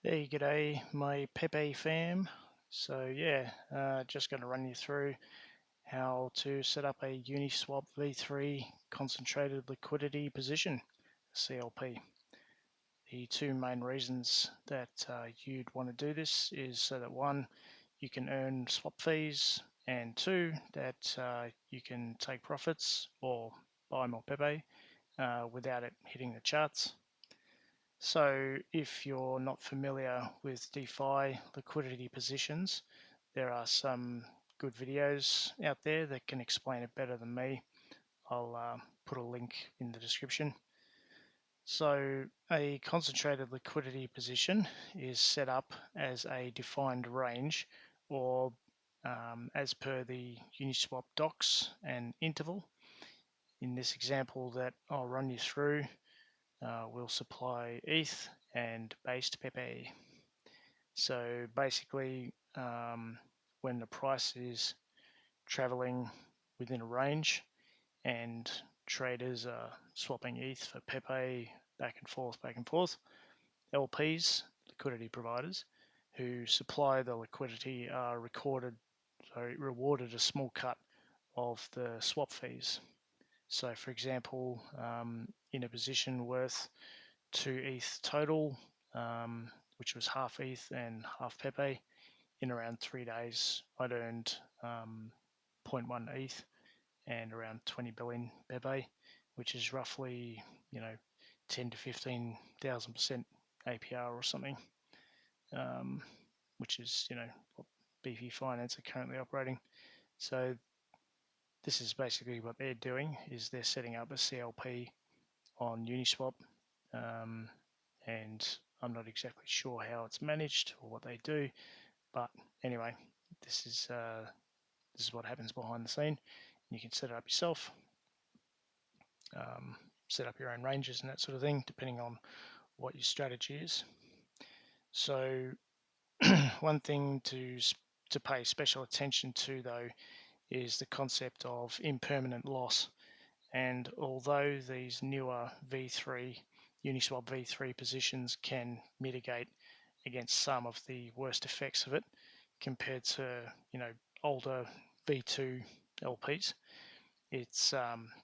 Hey, g'day, my PEPE fam. So yeah, just going to run you through how to set up a Uniswap V3 Concentrated Liquidity Position, CLP. The two main reasons that you'd want to do this is so that one, you can earn swap fees, and two, that you can take profits or buy more PEPE without it hitting the charts. So if you're not familiar with DeFi liquidity positions, there are some good videos out there that can explain it better than me. I'll put a link in the description. So a concentrated liquidity position is set up as a defined range or as per the Uniswap docs and interval. In this example that I'll run you through, we'll supply ETH and BasedPEPE. So basically, when the price is traveling within a range and traders are swapping ETH for PEPE back and forth, LPs, liquidity providers, who supply the liquidity are rewarded a small cut of the swap fees. So for example, in a position worth 2 ETH total, which was half ETH and half PEPE, in around 3 days, I'd earned 0.1 ETH and around 20 billion PEPE, which is roughly, 10 to 15,000% APR or something, which is, what BP Finance are currently operating. So this is basically what they're doing, is they're setting up a CLP on Uniswap, and I'm not exactly sure how it's managed or what they do, but anyway, this is what happens behind the scene. You can set it up yourself, set up your own ranges and that sort of thing, depending on what your strategy is. So one thing to pay special attention to, though, is the concept of impermanent loss. And although these newer V3 Uniswap V3 positions can mitigate against some of the worst effects of it compared to older V2 LPs, it's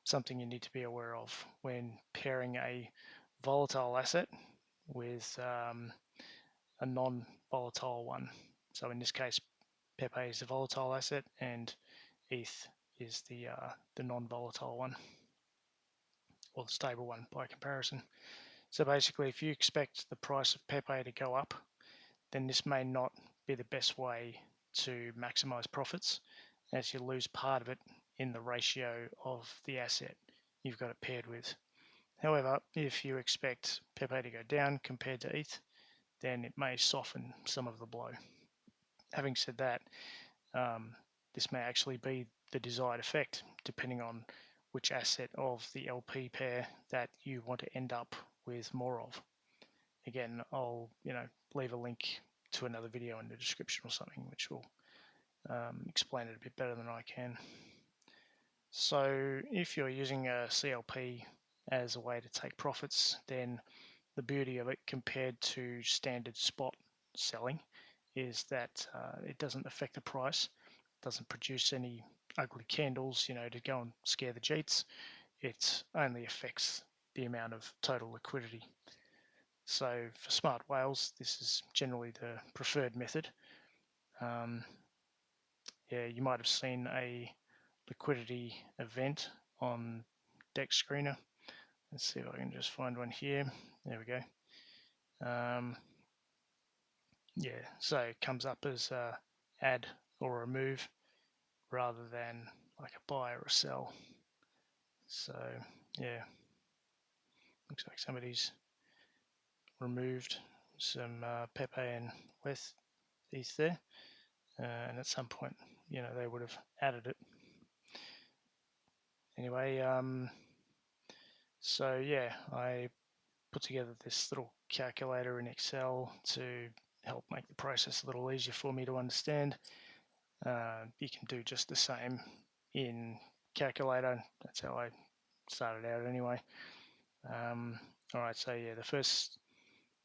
something you need to be aware of when pairing a volatile asset with a non-volatile one. So in this case, PEPE is the volatile asset and ETH is the non-volatile one, or the stable one by comparison. So basically, if you expect the price of PEPE to go up, then this may not be the best way to maximize profits, as you lose part of it in the ratio of the asset you've got it paired with. However, if you expect PEPE to go down compared to ETH, then it may soften some of the blow. Having said that, this may actually be the desired effect, depending on which asset of the LP pair that you want to end up with more of. Again, I'll leave a link to another video in the description or something, which will explain it a bit better than I can. So if you're using a CLP as a way to take profits, then the beauty of it compared to standard spot selling is that it doesn't affect the price, doesn't produce any ugly candles, to go and scare the jeets. It only affects the amount of total liquidity. So for smart whales, this is generally the preferred method. Yeah, you might have seen a liquidity event on Deck Screener. Let's see if I can just find one here. There we go. Yeah, so it comes up as add or remove rather than like a buy or a sell. So yeah, looks like somebody's removed some PEPE and with ETH there, and at some point, they would have added it. Anyway, so yeah, I put together this little calculator in Excel to help make the process a little easier for me to understand. You can do just the same in calculator. That's how I started out anyway. All right, so yeah, the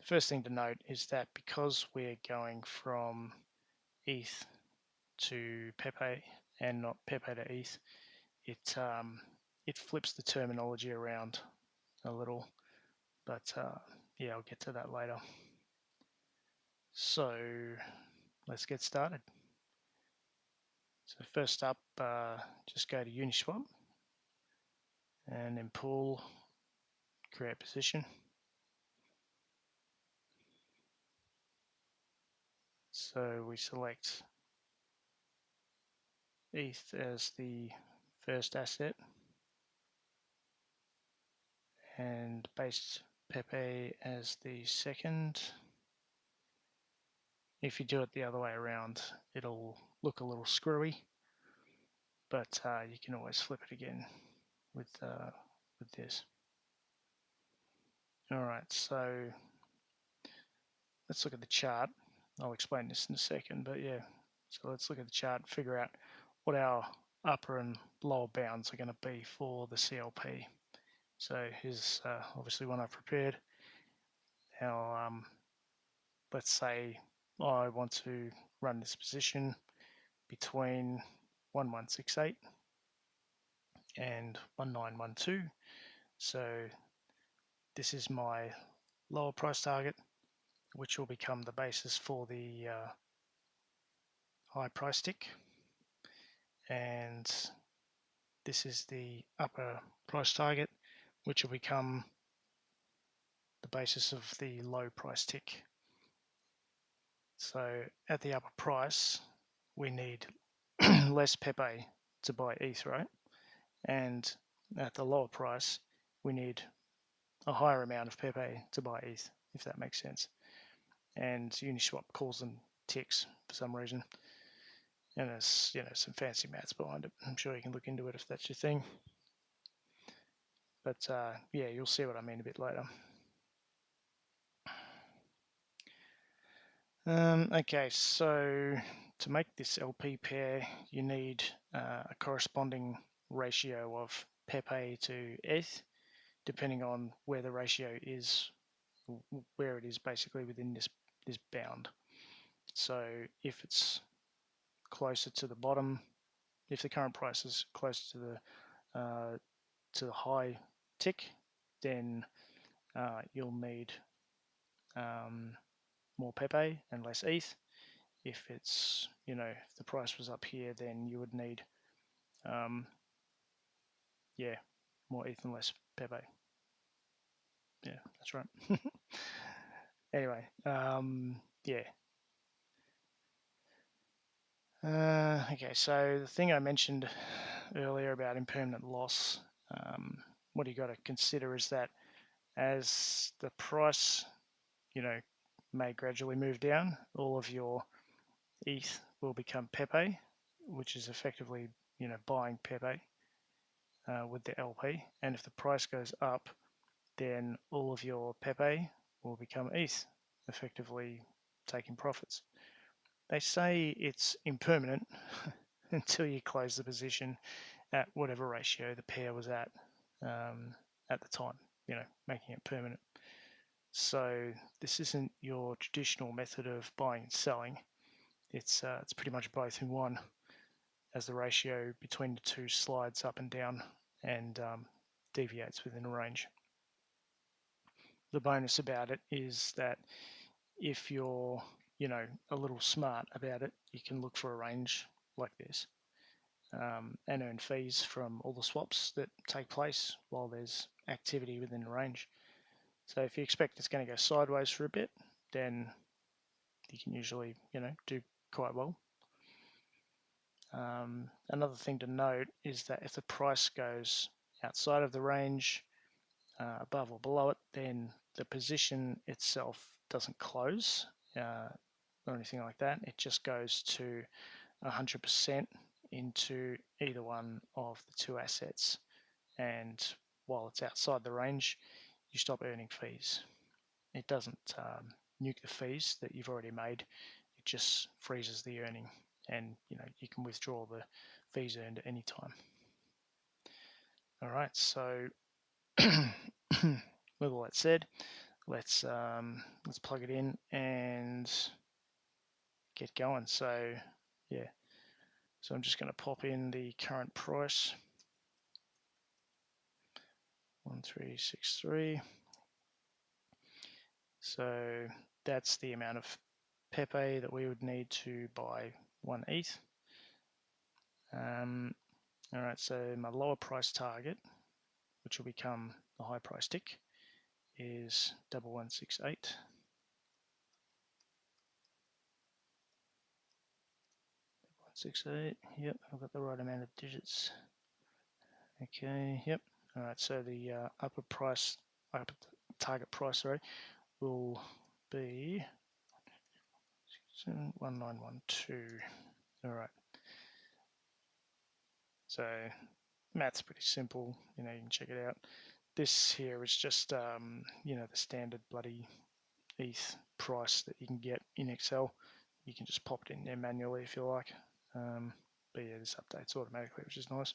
first thing to note is that because we're going from ETH to PEPE and not PEPE to ETH, it flips the terminology around a little, but yeah, I'll get to that later. So let's get started. So first up, just go to Uniswap and then pool, create position. So we select ETH as the first asset and BasedPEPE as the second. If you do it the other way around, it'll look a little screwy, but you can always flip it again with this. Alright, so let's look at the chart. I'll explain this in a second, but yeah, so let's look at the chart and figure out what our upper and lower bounds are going to be for the CLP. So here's obviously one I've prepared. Now, let's say I want to run this position between 1168 and 1912. So this is my lower price target, which will become the basis for the high price tick, and this is the upper price target, which will become the basis of the low price tick. So at the upper price, we need less PEPE to buy ETH, right? And at the lower price, we need a higher amount of PEPE to buy ETH, if that makes sense. And Uniswap calls them ticks for some reason. And there's, you know, some fancy maths behind it. I'm sure you can look into it if that's your thing. But yeah, you'll see what I mean a bit later. Okay, so to make this LP pair, you need a corresponding ratio of PEPE to ETH, depending on where the ratio is, where it is basically within this bound. So if it's closer to the bottom, if the current price is closer to the high tick, then you'll need more PEPE and less ETH. If it's, you know, if the price was up here, then you would need, yeah, more ETH and less PEPE. Yeah, that's right. Anyway, yeah. Okay, so the thing I mentioned earlier about impermanent loss, what you got to consider is that as the price, you know, may gradually move down, all of your ETH will become PEPE, which is effectively, you know, buying PEPE with the LP. And if the price goes up, then all of your PEPE will become ETH, effectively taking profits. They say it's impermanent until you close the position at whatever ratio the pair was at the time, you know, making it permanent. So this isn't your traditional method of buying and selling. It's pretty much both in one, as the ratio between the two slides up and down and deviates within a range. The bonus about it is that if you're, you know, a little smart about it, you can look for a range like this and earn fees from all the swaps that take place while there's activity within the range. So if you expect it's going to go sideways for a bit, then you can usually, you know, do quite well. Another thing to note is that if the price goes outside of the range, above or below it, then the position itself doesn't close or anything like that. It just goes to 100% into either one of the two assets. And while it's outside the range, you stop earning fees. It doesn't nuke the fees that you've already made. It just freezes the earning, and you know, you can withdraw the fees earned at any time. All right, so with all that said, let's plug it in and get going. So yeah, so I'm just going to pop in the current price, 1363. So that's the amount of PEPE that we would need to buy 1 ETH. All right, so my lower price target, which will become the high price tick, is 1168. 1168. Yep, I've got the right amount of digits. Okay, yep. All right, so the upper target price, sorry, will be 1912. All right. So math's pretty simple. You know, you can check it out. This here is just you know, the standard bloody ETH price that you can get in Excel. You can just pop it in there manually if you like. But yeah, this updates automatically, which is nice.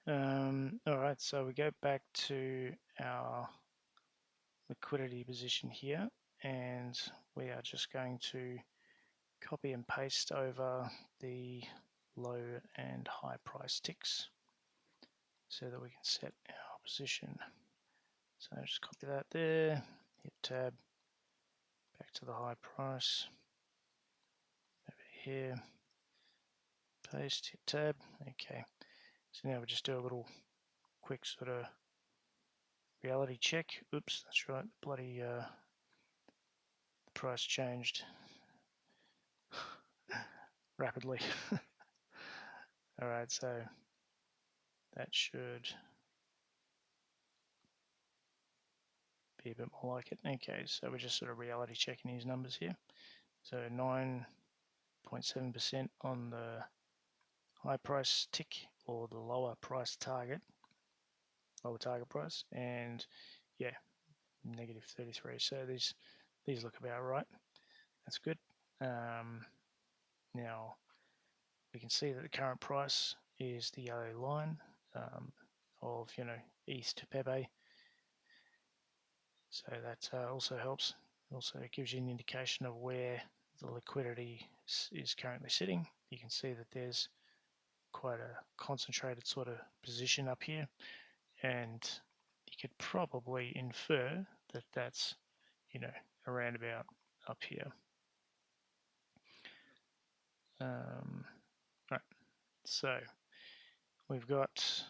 All right, so we go back to our liquidity position here, and we are just going to copy and paste over the low and high price ticks so that we can set our position. So just copy that there, hit tab, back to the high price, over here, paste, hit tab. Okay, so now we just do a little quick sort of reality check. Oops, that's right, bloody the price changed rapidly. Alright, so that should be a bit more like it. Okay, so we're just sort of reality checking these numbers here. So 9.7% on the high price tick, or the lower price target, lower target price, and yeah, negative 33. So these look about right. That's good. Now we can see that the current price is the yellow line of, you know, ETH to PEPE. So that also helps. Also gives you an indication of where the liquidity is currently sitting. You can see that there's quite a concentrated sort of position up here, and you could probably infer that that's, you know, around about up here. Right, so we've got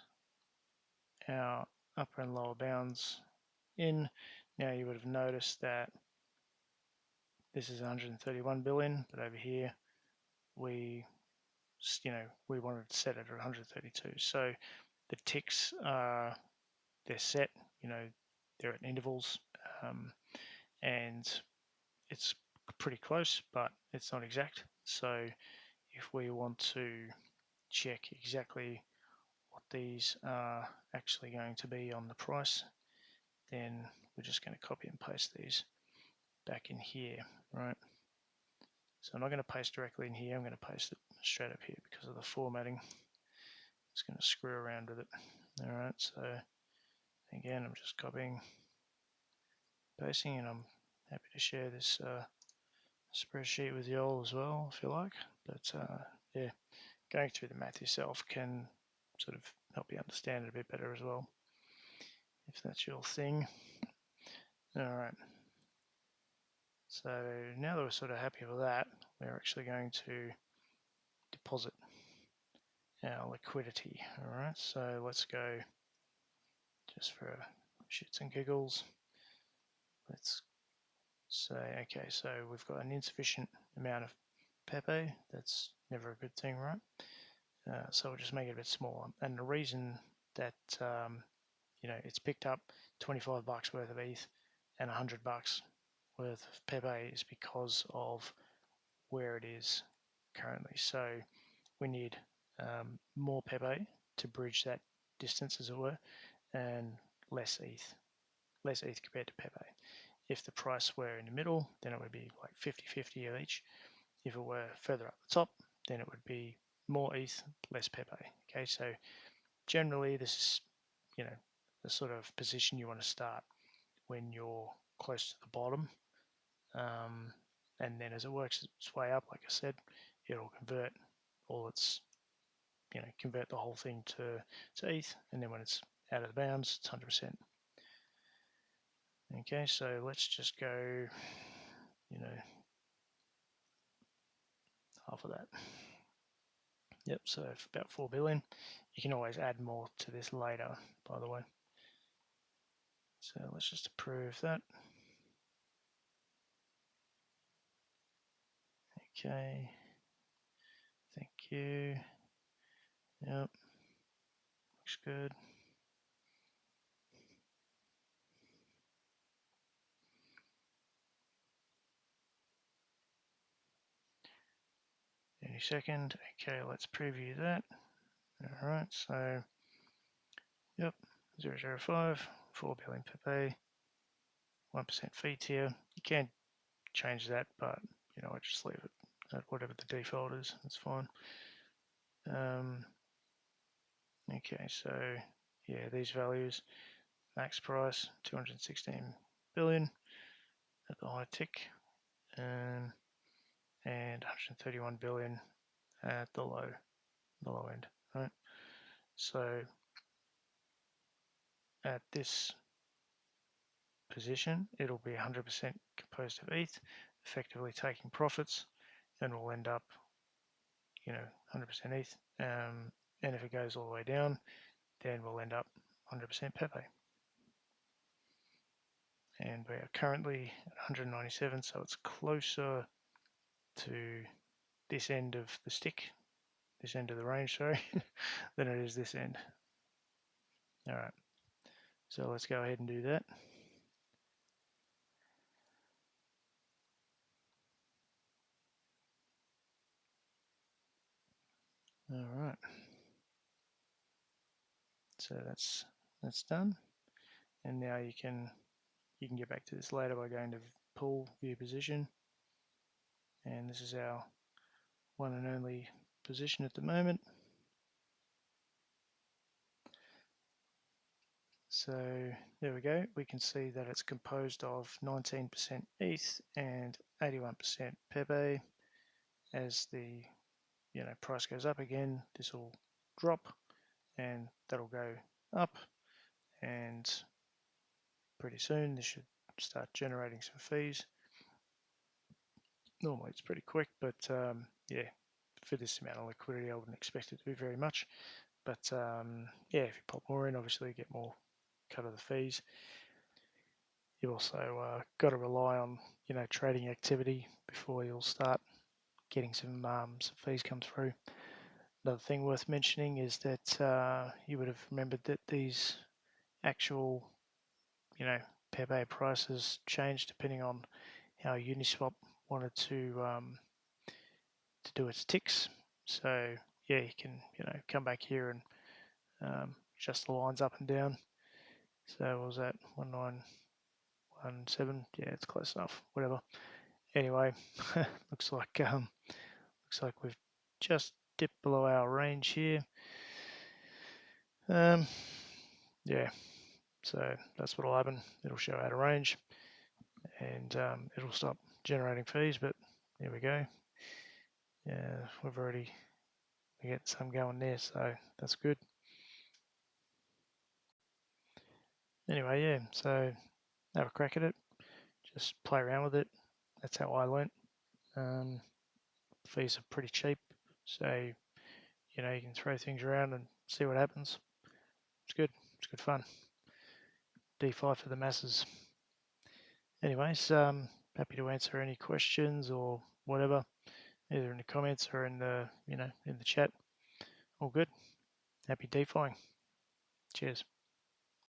our upper and lower bounds in. Now you would have noticed that this is 131 billion, but over here we, you know, we wanted to set it at 132. So the ticks are, they're set, you know, they're at intervals, and it's pretty close, but it's not exact. So if we want to check exactly what these are actually going to be on the price, then we're just going to copy and paste these back in here, right? So I'm not going to paste directly in here, I'm going to paste it straight up here because of the formatting. It's going to screw around with it. Alright, so again, I'm just copying, pasting, and I'm happy to share this spreadsheet with you all as well if you like. But yeah, going through the math yourself can sort of help you understand it a bit better as well, if that's your thing. Alright, so now that we're sort of happy with that, we're actually going to deposit our liquidity. Alright, so let's go, just for shits and giggles, let's say, okay, so we've got an insufficient amount of PEPE. That's never a good thing, right? So we'll just make it a bit smaller. And the reason that you know, it's picked up 25 bucks worth of ETH and 100 bucks worth of PEPE is because of where it is currently. So we need more PEPE to bridge that distance, as it were, and less ETH compared to PEPE. If the price were in the middle, then it would be like 50-50 of each. If it were further up the top, then it would be more ETH, less PEPE. Okay, so generally this is, you know, the sort of position you want to start when you're close to the bottom. And then as it works its way up, like I said, it'll convert all its, convert the whole thing to ETH, and then when it's out of the bounds, it's 100%. Okay, so let's just go, half of that. Yep, so for about 4 billion. You can always add more to this later, by the way. So let's just approve that. Okay, thank you. Yep, looks good. Any second. Okay, let's preview that. All right, so yep, 005, 4 billion PEPE, 1% fee tier. You can change that, but I just leave it at whatever the default is. That's fine. Okay, so yeah, these values: max price 216 billion at the high tick, and 131 billion at the low end. Right. So at this position, it'll be 100% composed of ETH, effectively taking profits, and we'll end up, 100% ETH. And if it goes all the way down, then we'll end up 100% PEPE. And we are currently at 197, so it's closer to this end of the stick, this end of the range, sorry, than it is this end. All right, so let's go ahead and do that. All right, so that's done, and now you can get back to this later by going to pool view position, and this is our one and only position at the moment. So there we go. We can see that it's composed of 19% ETH and 81% PEPE. As the price goes up again, this will drop, and that'll go up, and pretty soon this should start generating some fees. Normally it's pretty quick, but yeah, for this amount of liquidity, I wouldn't expect it to be very much. But yeah, if you pop more in, obviously you get more cut of the fees. You've also got to rely on trading activity before you'll start getting some fees come through. Another thing worth mentioning is that you would have remembered that these actual PEPE prices change depending on how Uniswap wanted to do its ticks. So yeah, you can come back here and adjust the lines up and down. So what was that, 1917? Yeah, it's close enough. Whatever. Anyway, looks like we've just dipped below our range here. Yeah, so that's what'll happen. It'll show out of range, and it'll stop generating fees. But there we go. Yeah, we get some going there, so that's good. Anyway, yeah, so have a crack at it. Just play around with it. That's how I learnt. Fees are pretty cheap, so you can throw things around and see what happens. It's good. It's good fun. DeFi for the masses. Anyways, happy to answer any questions or whatever, either in the comments or in the in the chat. All good. Happy DeFiing. Cheers.